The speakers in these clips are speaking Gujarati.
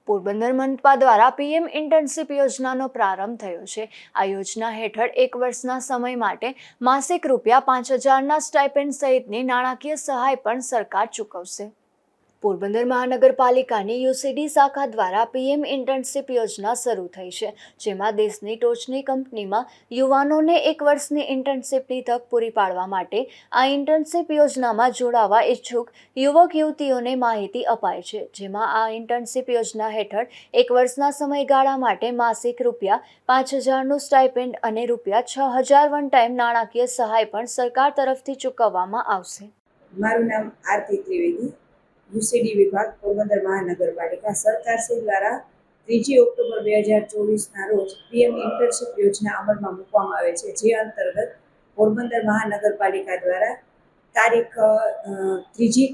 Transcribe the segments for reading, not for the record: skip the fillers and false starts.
પોરબંદર મનપા દ્વારા પીએમ ઇન્ટર્નશિપ યોજનાનો પ્રારંભ થયો છે। આ યોજના હેઠળ 1 વર્ષના સમય માટે માસિક ₹5,000ના સ્ટાઇપેન્ડ સહિતની નાણાકીય સહાય પણ સરકાર ચૂકવશે। પોરબંદર મહાનગરપાલિકાની યુસીડી શાખા દ્વારા પીએમ ઇન્ટર્નશિપ યોજના શરૂ થઈ છે, જેમાં દેશની ટોચની કંપનીમાં યુવાનોને 1 વર્ષની ઇન્ટર્નશિપની તક પૂરી પાડવા માટે આ ઇન્ટર્નશિપ યોજનામાં જોડાવા ઈચ્છુક યુવક-યુવતીઓને માહિતી અપાય છે। જેમાં આ ઇન્ટર્નશિપ યોજના હેઠળ 1 વર્ષના સમયગાળા માટે માસિક ₹5,000નું સ્ટાઇપેન્ડ અને ₹6,000 વન ટાઈમ નાણાકીય સહાય પણ સરકાર તરફથી ચૂકવવામાં આવશે। મારું નામ આરતી ત્રિવેદી, યુસીડી વિભાગ, પોરબંદર મહાનગરપાલિકા। સરકારશ્રી દ્વારા 3 ઓક્ટોબર 2024ના રોજ પીએમ ઇન્ટર્નશિપ યોજના અમલમાં મૂકવામાં આવે છે, જે અંતર્ગત પોરબંદર મહાનગરપાલિકા દ્વારા તારીખ 3થી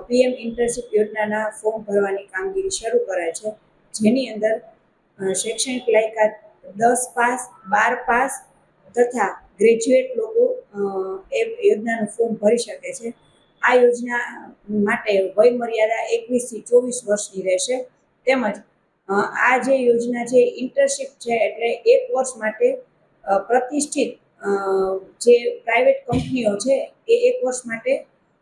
પીએમ ઇન્ટર્નશિપ યોજનાના ફોર્મ ભરવાની કામગીરી શરૂ કરાય છે, જેની અંદર શૈક્ષણિક લાયકાત 10 પાસ, 12 પાસ તથા ગ્રેજ્યુએટ લોકો એ યોજનાનું ફોર્મ ભરી શકે છે। આ યોજના માટે વય મર્યાદા 21 થી 24 વર્ષની રહેશે। તેમજ આ જે યોજના છે ઇન્ટર્નશિપ છે એટલે 1 વર્ષ માટે પ્રતિષ્ઠિત જે પ્રાઇવેટ કંપનીઓ છે એ 1 વર્ષ માટે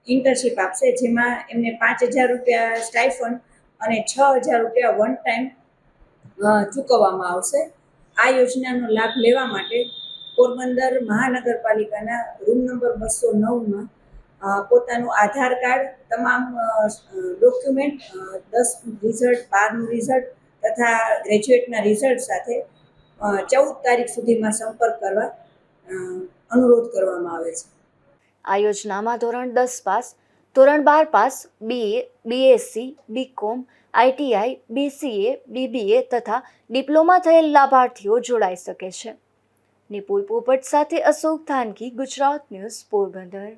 ઇન્ટર્નશિપ આપશે, જેમાં એમને ₹5,000 સ્ટાઇફન્ડ અને ₹6,000 વન ટાઈમ ચૂકવવામાં આવશે। આ યોજનાનો લાભ લેવા માટે પોરબંદર મહાનગરપાલિકાના રૂમ નંબર 209માં પોતાનું આધાર કાર્ડ, તમામ ડોક્યુમેન્ટ, 10નું રિઝલ્ટ, 12નું રિઝલ્ટ તથા ગ્રેજ્યુએટના રિઝલ્ટ સાથે 14 તારીખ સુધીમાં સંપર્ક કરવા અનુરોધ કરવામાં આવે છે। આ યોજનામાં ધોરણ 10 પાસ, ધોરણ 12 pass, BA, BSc, BCom, ITI, BCA, BBA તથા ડિપ્લોમા થયેલ લાભાર્થીઓ જોડાઈ શકે છે। નિપુલ પોપટ સાથે અશોક થાનકી, ગુજરાત ન્યૂઝ, પોરબંદર।